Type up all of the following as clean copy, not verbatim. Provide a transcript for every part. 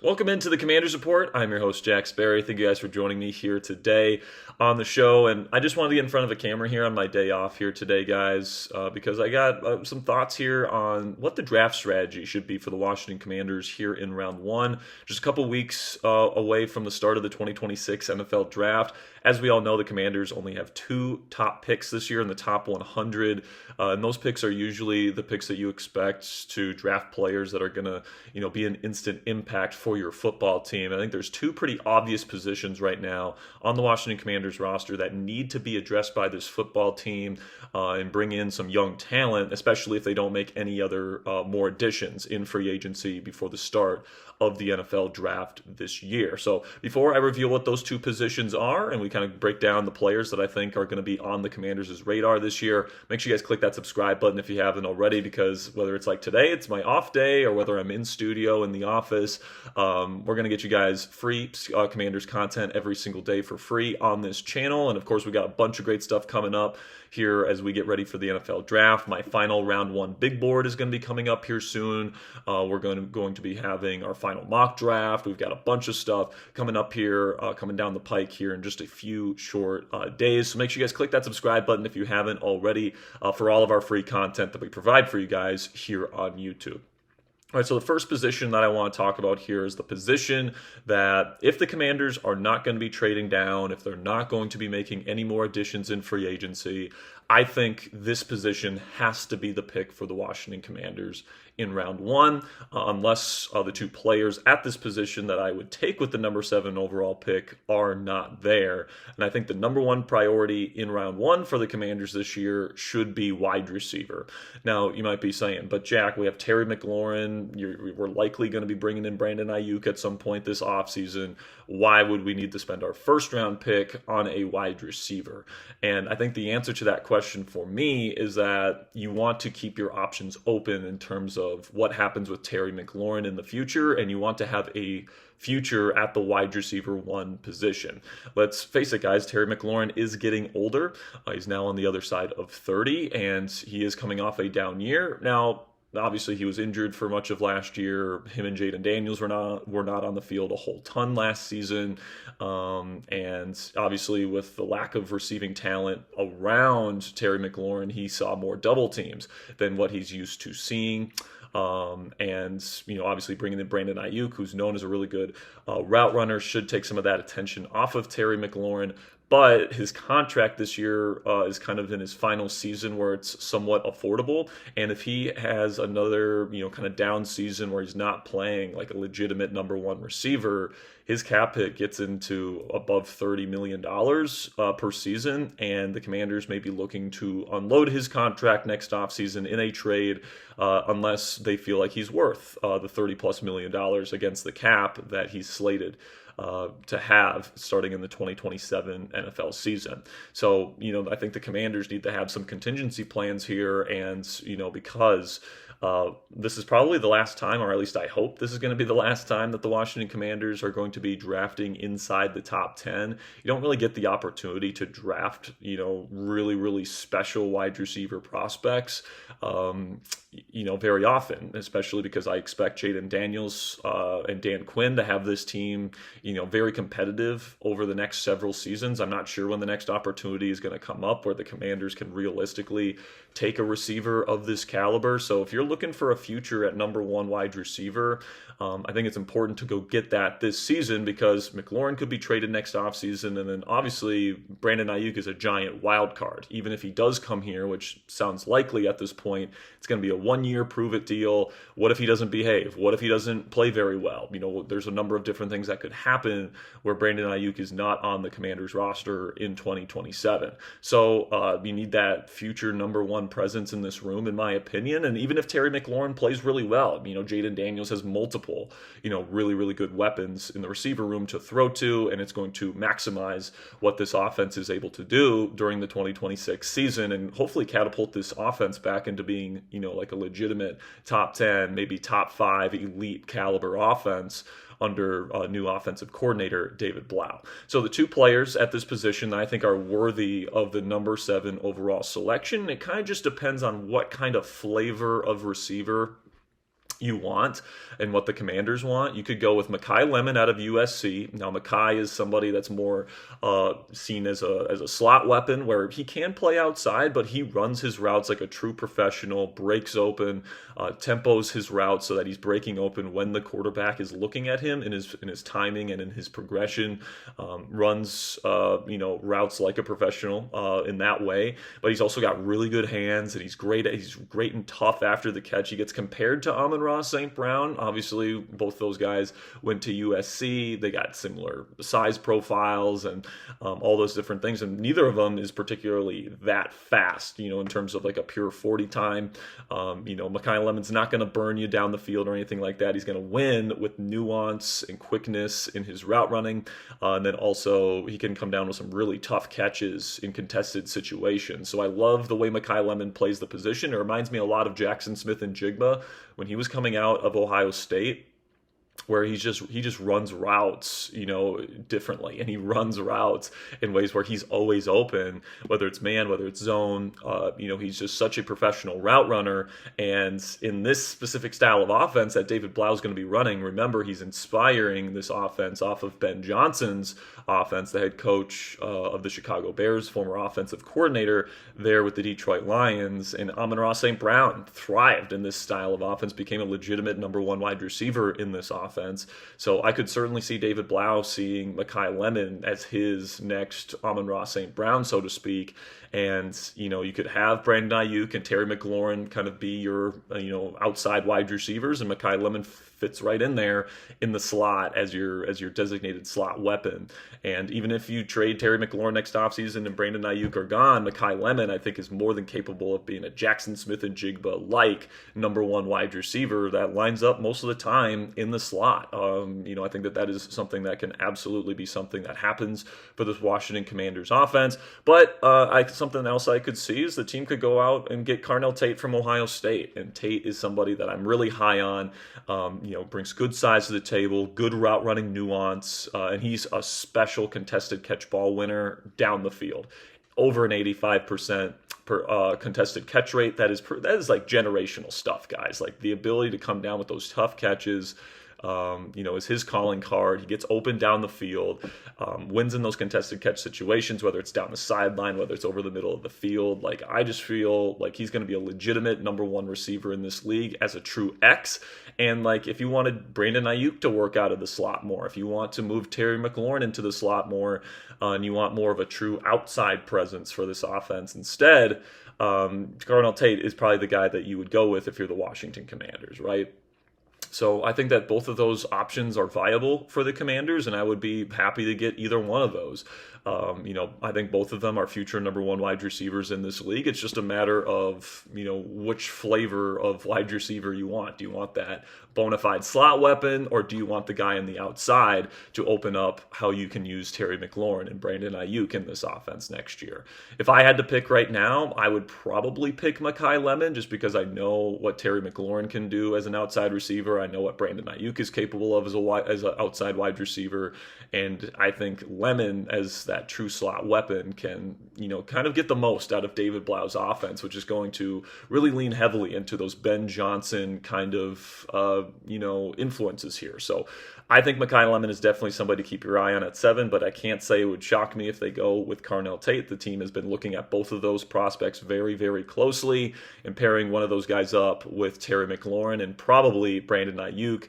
Welcome into the Commander's Report. I'm your host, Jack Sperry. Thank you guys for joining me here today on the show. And I just wanted to get in front of a camera here on my day off here today, guys, because I got some thoughts here on what the draft strategy should be for the Washington Commanders here in round one. Just a couple weeks away from the start of the 2026 NFL Draft. As we all know, the Commanders only have two top picks this year in the top 100. And those picks are usually the picks that you expect to draft players that are going to, be an instant impact for your football team. I think there's two pretty obvious positions right now on the Washington Commanders roster that need to be addressed by this football team and bring in some young talent, especially if they don't make any other more additions in free agency before the start of the NFL draft this year. So before I reveal what those two positions are and we kind of break down the players that I think are going to be on the Commanders' radar this year, make sure you guys click that subscribe button if you haven't already, because whether it's like today, it's my off day, or whether I'm in studio in the office, we're going to get you guys free Commanders content every single day for free on this channel. And of course, we got a bunch of great stuff coming up here as we get ready for the NFL draft. My final round one big board is going to be coming up here soon. We're going to be having our final mock draft. We've got a bunch of stuff coming up here, coming down the pike here in just a few short days. So make sure you guys click that subscribe button if you haven't already for all of our free content that we provide for you guys here on YouTube. All right, so the first position that I want to talk about here is the position that if the Commanders are not going to be trading down, if they're not going to be making any more additions in free agency, I think this position has to be the pick for the Washington Commanders in round one, unless the two players at this position that I would take with the number 7 overall pick are not there. And I think the number one priority in round one for the Commanders this year should be wide receiver. Now, you might be saying, but Jack, we have Terry McLaurin. We're likely going to be bringing in Brandon Ayuk at some point this offseason. Why would we need to spend our first round pick on a wide receiver? And I think the answer to that question for me is that you want to keep your options open in terms of what happens with Terry McLaurin in the future, and you want to have a future at the wide receiver one position. Let's face it, guys, Terry McLaurin is getting older. He's now on the other side of 30, and he is coming off a down year. Now, obviously, he was injured for much of last year. Him and Jaden Daniels were not on the field a whole ton last season. And obviously, with the lack of receiving talent around Terry McLaurin, he saw more double teams than what he's used to seeing. Obviously bringing in Brandon Ayuk, who's known as a really good route runner, should take some of that attention off of Terry McLaurin. But his contract this year is kind of in his final season where it's somewhat affordable. And if he has another, kind of down season where he's not playing like a legitimate number one receiver, his cap hit gets into above $30 million per season. And the Commanders may be looking to unload his contract next offseason in a trade unless they feel like he's worth the $30+ million against the cap that he's slated to have starting in the 2027 NFL season. So, I think the Commanders need to have some contingency plans here. And, because this is probably the last time, or at least I hope this is going to be the last time that the Washington Commanders are going to be drafting inside the top 10. You don't really get the opportunity to draft, really, really special wide receiver prospects, very often, especially because I expect Jaden Daniels and Dan Quinn to have this team, very competitive over the next several seasons. I'm not sure when the next opportunity is going to come up where the Commanders can realistically take a receiver of this caliber. So if you're looking for a future at number one wide receiver, I think it's important to go get that this season because McLaurin could be traded next offseason. And then obviously Brandon Ayuk is a giant wild card. Even if he does come here, which sounds likely at this point, it's going to be a 1-year prove-it deal. What if he doesn't behave? What if he doesn't play very well? There's a number of different things that could happen where Brandon Ayuk is not on the Commanders roster in 2027. So you need that future number one presence in this room, in my opinion. And even if Terry McLaurin plays really well, Jaden Daniels has multiple, really, really good weapons in the receiver room to throw to, and it's going to maximize what this offense is able to do during the 2026 season and hopefully catapult this offense back into being, like a legitimate top 10, maybe top 5 elite caliber offense under new offensive coordinator David Blau. So the two players at this position that I think are worthy of the number 7 overall selection, it kind of just depends on what kind of flavor of receiver you want and what the Commanders want. You could go with Mekhi Lemon out of USC. Now, Mekhi is somebody that's more seen as a slot weapon, where he can play outside, but he runs his routes like a true professional, breaks open, tempos his routes so that he's breaking open when the quarterback is looking at him in his timing and in his progression. Runs routes like a professional in that way, but he's also got really good hands, and he's great and tough after the catch. He gets compared to Amon-Ra St. Brown. Obviously, both those guys went to USC. They got similar size profiles and all those different things, and neither of them is particularly that fast, in terms of like a pure 40 time. Mekhi Lemon's not going to burn you down the field or anything like that. He's going to win with nuance and quickness in his route running, and then also he can come down with some really tough catches in contested situations. So I love the way Mekhi Lemon plays the position. It reminds me a lot of Jackson Smith and Jigba when he was coming out of Ohio State, where he just runs routes, differently, and he runs routes in ways where he's always open, whether it's man, whether it's zone. He's just such a professional route runner. And in this specific style of offense that David Blau is going to be running, remember, he's inspiring this offense off of Ben Johnson's offense, the head coach of the Chicago Bears, former offensive coordinator there with the Detroit Lions. And Amon-Ra St. Brown thrived in this style of offense, became a legitimate number one wide receiver in this offense. So I could certainly see David Blau seeing Mekhi Lemon as his next Amon-Ra St. Brown, so to speak. And, you could have Brandon Ayuk and Terry McLaurin kind of be your, outside wide receivers, and Mekhi Lemon fits right in there in the slot as your designated slot weapon. And even if you trade Terry McLaurin next offseason and Brandon Ayuk are gone, Mekhi Lemon, I think, is more than capable of being a Jackson Smith and Jigba-like number one wide receiver that lines up most of the time in the slot. I think that is something that can absolutely be something that happens for this Washington Commanders offense. But something else I could see is the team could go out and get Carnell Tate from Ohio State. And Tate is somebody that I'm really high on. Brings good size to the table, good route running nuance, and he's a special contested catch ball winner down the field. Over an 85% contested catch rate. That is like generational stuff, guys. Like the ability to come down with those tough catches, is his calling card. He gets open down the field, wins in those contested catch situations, whether it's down the sideline, whether it's over the middle of the field. Like, I just feel like he's going to be a legitimate number one receiver in this league as a true X. And like, if you wanted Brandon Ayuk to work out of the slot more, if you want to move Terry McLaurin into the slot more, and you want more of a true outside presence for this offense instead, Carnell Tate is probably the guy that you would go with if you're the Washington Commanders, right? So I think that both of those options are viable for the Commanders, and I would be happy to get either one of those. I think both of them are future number one wide receivers in this league. It's just a matter of, which flavor of wide receiver you want. Do you want that bona fide slot weapon, or do you want the guy on the outside to open up how you can use Terry McLaurin and Brandon Ayuk in this offense next year? If I had to pick right now, I would probably pick Mekhi Lemon, just because I know what Terry McLaurin can do as an outside receiver. I know what Brandon Ayuk is capable of as an outside wide receiver, and I think Lemon as that true slot weapon can, kind of get the most out of David Blau's offense, which is going to really lean heavily into those Ben Johnson kind of, influences here. So I think Mekhi Lemon is definitely somebody to keep your eye on at 7, but I can't say it would shock me if they go with Carnell Tate. The team has been looking at both of those prospects very, very closely and pairing one of those guys up with Terry McLaurin and probably Brandon Ayuk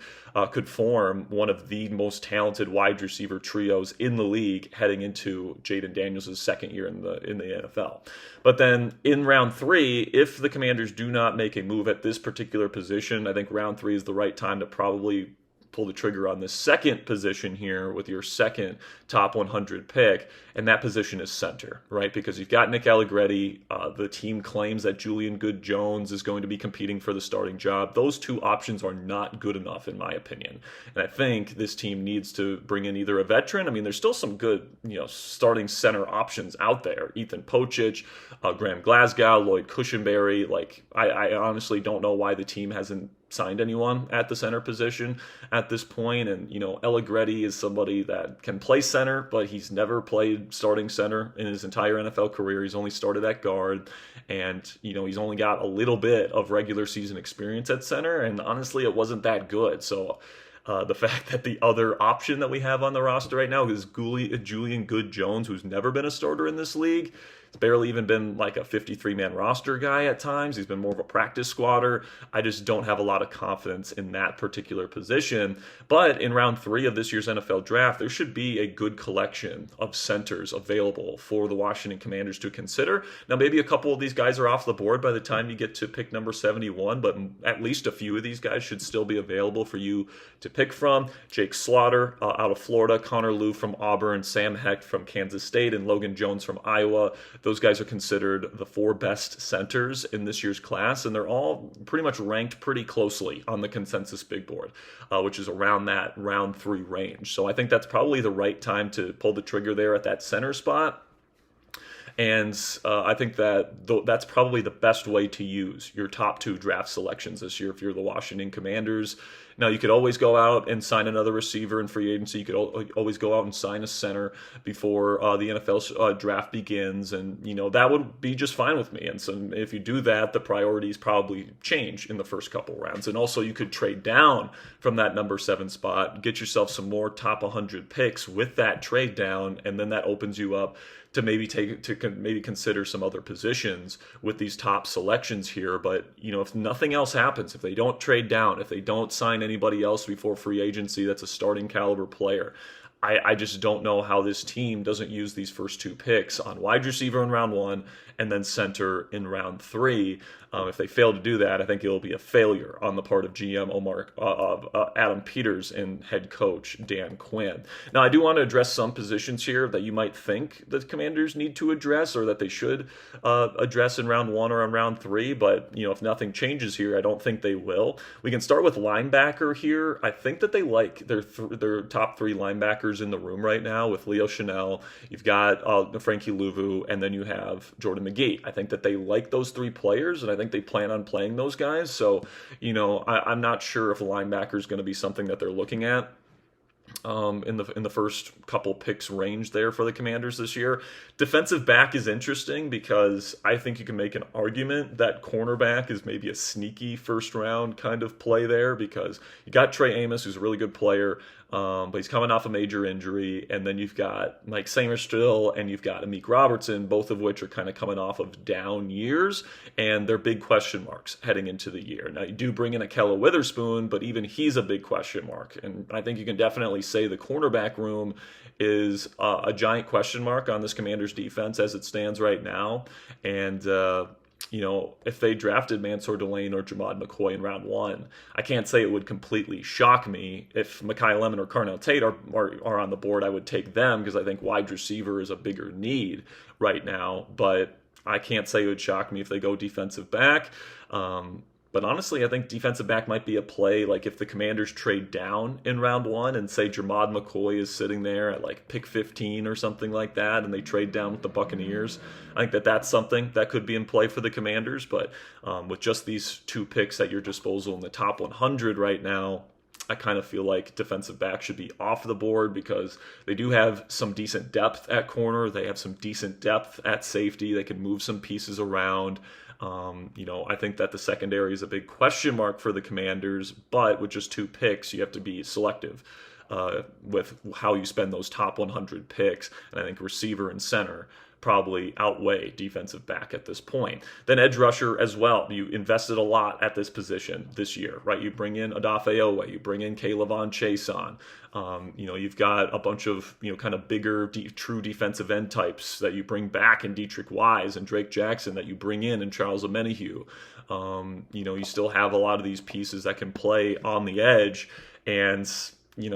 could form one of the most talented wide receiver trios in the league heading into Jaden Daniels' second year in the NFL. But then in round 3, if the Commanders do not make a move at this particular position, I think round 3 is the right time to probably pull the trigger on this second position here with your second top 100 pick, and that position is center, right? Because you've got Nick Allegretti. The team claims that Julian Good-Jones is going to be competing for the starting job. Those two options are not good enough, in my opinion. And I think this team needs to bring in either a veteran. I mean, there's still some good, starting center options out there. Ethan Pocic, Graham Glasgow, Lloyd Cushenberry. Like, I honestly don't know why the team hasn't signed anyone at the center position at this point. And, Allegretti is somebody that can play center, but he's never played starting center in his entire NFL career. He's only started at guard, and, he's only got a little bit of regular season experience at center, and honestly, it wasn't that good. So the fact that the other option that we have on the roster right now is Julian Good-Jones, who's never been a starter in this league. He's barely even been like a 53-man roster guy at times. He's been more of a practice squatter. I just don't have a lot of confidence in that particular position. But in round 3 of this year's NFL draft, there should be a good collection of centers available for the Washington Commanders to consider. Now, maybe a couple of these guys are off the board by the time you get to pick number 71, but at least a few of these guys should still be available for you to pick from. Jake Slaughter out of Florida, Connor Lew from Auburn, Sam Hecht from Kansas State, and Logan Jones from Iowa. Those guys are considered the 4 best centers in this year's class, and they're all pretty much ranked pretty closely on the consensus big board, which is around that round 3 range. So I think that's probably the right time to pull the trigger there at that center spot. And I think that's probably the best way to use your top 2 draft selections this year if you're the Washington Commanders. Now, you could always go out and sign another receiver in free agency. You could always go out and sign a center before the NFL draft begins, and that would be just fine with me. And so if you do that, the priorities probably change in the first couple rounds. And also, you could trade down from that number 7 spot, get yourself some more top 100 picks with that trade down, and then that opens you up to maybe consider some other positions with these top selections here. But if nothing else happens, if they don't trade down, if they don't sign anybody else before free agency that's a starting caliber player, I just don't know how this team doesn't use these first 2 picks on wide receiver in round 1 and then center in round 3. If they fail to do that, I think it'll be a failure on the part of GM Adam Peters and head coach Dan Quinn. Now, I do want to address some positions here that you might think the Commanders need to address or that they should address in round 1 or in round 3. But if nothing changes here, I don't think they will. We can start with linebacker here. I think that they like their top 3 linebackers in the room right now with Leo Chanel. You've got Frankie Louvu, and then you have Jordan McGee. I think that they like those 3 players, and I think they plan on playing those guys. So, I'm not sure if linebacker is going to be something that they're looking at in the first couple picks range there for the Commanders this year. Defensive back is interesting because I think you can make an argument that cornerback is maybe a sneaky first round kind of play there, because you got Trey Amos, who's a really good player, but he's coming off a major injury, and then you've got Mike Sainristil and you've got Amik Robertson, both of which are kind of coming off of down years, and they're big question marks heading into the year. Now, you do bring in Akella Witherspoon, but even he's a big question mark, and I think you can definitely say the cornerback room is a giant question mark on this Commanders defense as it stands right now. And if they drafted Mansour Delane or Jamad McCoy in round 1, I can't say it would completely shock me. If Mekhi Lemon or Carnell Tate are on the board, I would take them because I think wide receiver is a bigger need right now. But I can't say it would shock me if they go defensive back. But honestly, I think defensive back might be a play. Like if the Commanders trade down in round 1 and say Jamad McCoy is sitting there at like pick 15 or something like that, and they trade down with the Buccaneers, I think that's something that could be in play for the Commanders. But with just these 2 picks at your disposal in the top 100 right now, I kind of feel like defensive back should be off the board because they do have some decent depth at corner. They have some decent depth at safety. They can move some pieces around. I think that the secondary is a big question mark for the Commanders, but with just 2 picks, you have to be selective with how you spend those top 100 picks. And I think receiver and center probably outweigh defensive back at this point. Then edge rusher as well. You invested a lot at this position this year, right? You bring in Odafe Owe, you bring in Kaylavon Chason. You've got a bunch of, kind of bigger, true defensive end types that you bring back in Dietrich Wise and Drake Jackson that you bring in Charles Omenihu. You still have a lot of these pieces that can play on the edge, and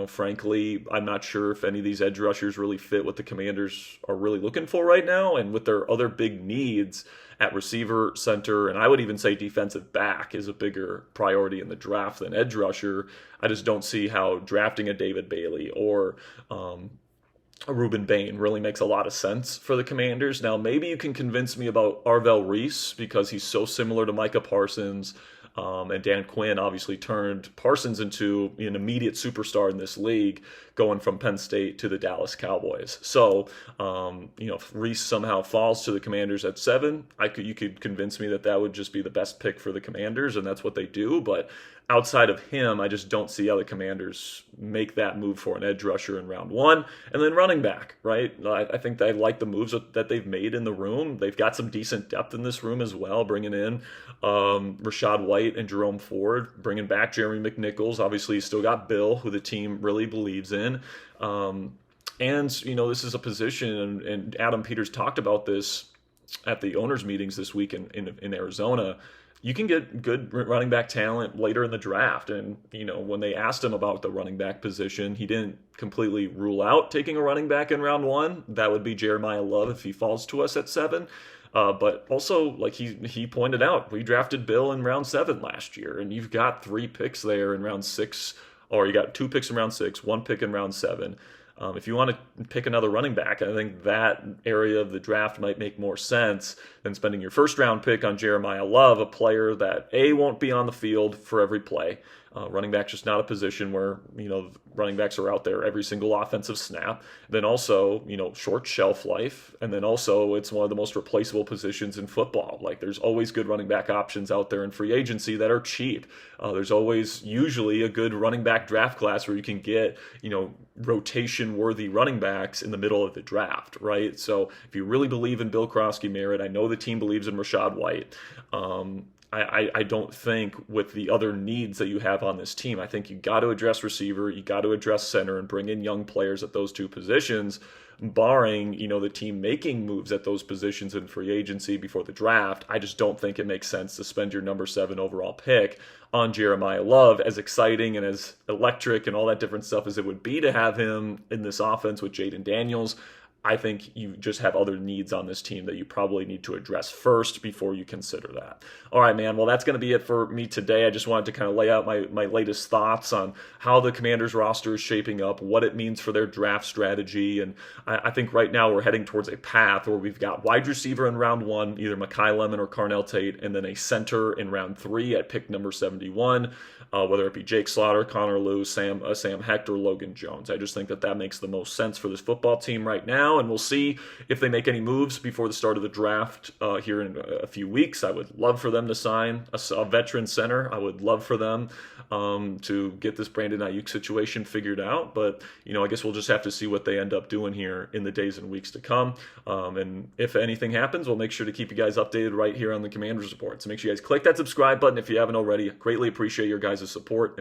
frankly, I'm not sure if any of these edge rushers really fit what the Commanders are really looking for right now. And with their other big needs at receiver, center, and I would even say defensive back is a bigger priority in the draft than edge rusher, I just don't see how drafting a David Bailey or a Reuben Bain really makes a lot of sense for the Commanders. Now, maybe you can convince me about Arvell Reese because he's so similar to Micah Parsons. And Dan Quinn obviously turned Parsons into an immediate superstar in this league, going from Penn State to the Dallas Cowboys. So, if Reese somehow falls to the Commanders at 7, you could convince me that that would just be the best pick for the Commanders, and that's what they do. But outside of him, I just don't see how the Commanders make that move for an edge rusher in round 1. And then running back, right? I think they like the moves that they've made in the room. They've got some decent depth in this room as well, bringing in Rashad White and Jerome Ford, bringing back Jeremy McNichols. Obviously, you still got Bill, who the team really believes in. And, this is a position, and Adam Peters talked about this at the owners' meetings this week in Arizona. You can get good running back talent later in the draft. And, when they asked him about the running back position, he didn't completely rule out taking a running back in round 1. That would be Jeremiah Love if he falls to us at 7. But also, like he pointed out, we drafted Bill in round 7 last year, and you've got 3 picks there in round 6, or you got 2 picks in round 6, 1 pick in round 7. If you want to pick another running back, I think that area of the draft might make more sense than spending your first round pick on Jeremiah Love, a player that won't be on the field for every play. Running back's just not a position where, running backs are out there every single offensive snap. Then also, short shelf life. And then also it's one of the most replaceable positions in football. Like there's always good running back options out there in free agency that are cheap. There's always usually a good running back draft class where you can get, rotation worthy running backs in the middle of the draft, right? So if you really believe in Bill Krosky-Merritt, I know the team believes in Rashad White. I don't think with the other needs that you have on this team, I think you got to address receiver, you got to address center, and bring in young players at those 2 positions, barring, the team making moves at those positions in free agency before the draft. I just don't think it makes sense to spend your number 7 overall pick on Jeremiah Love, as exciting and as electric and all that different stuff as it would be to have him in this offense with Jaden Daniels. I think you just have other needs on this team that you probably need to address first before you consider that. All right, man. Well, that's going to be it for me today. I just wanted to kind of lay out my latest thoughts on how the Commanders roster is shaping up, what it means for their draft strategy. And I think right now we're heading towards a path where we've got wide receiver in round 1, either Mekhi Lemon or Carnell Tate, and then a center in round 3 at pick number 71, whether it be Jake Slaughter, Connor Lew, Sam Hecht, or Logan Jones. I just think that makes the most sense for this football team right now. And we'll see if they make any moves before the start of the draft here in a few weeks. I would love for them to sign a veteran center. I would love for them to get this Brandon Ayuk situation figured out. But, I guess we'll just have to see what they end up doing here in the days and weeks to come. And if anything happens, we'll make sure to keep you guys updated right here on the Commanders Report. So make sure you guys click that subscribe button if you haven't already. Greatly appreciate your guys' support.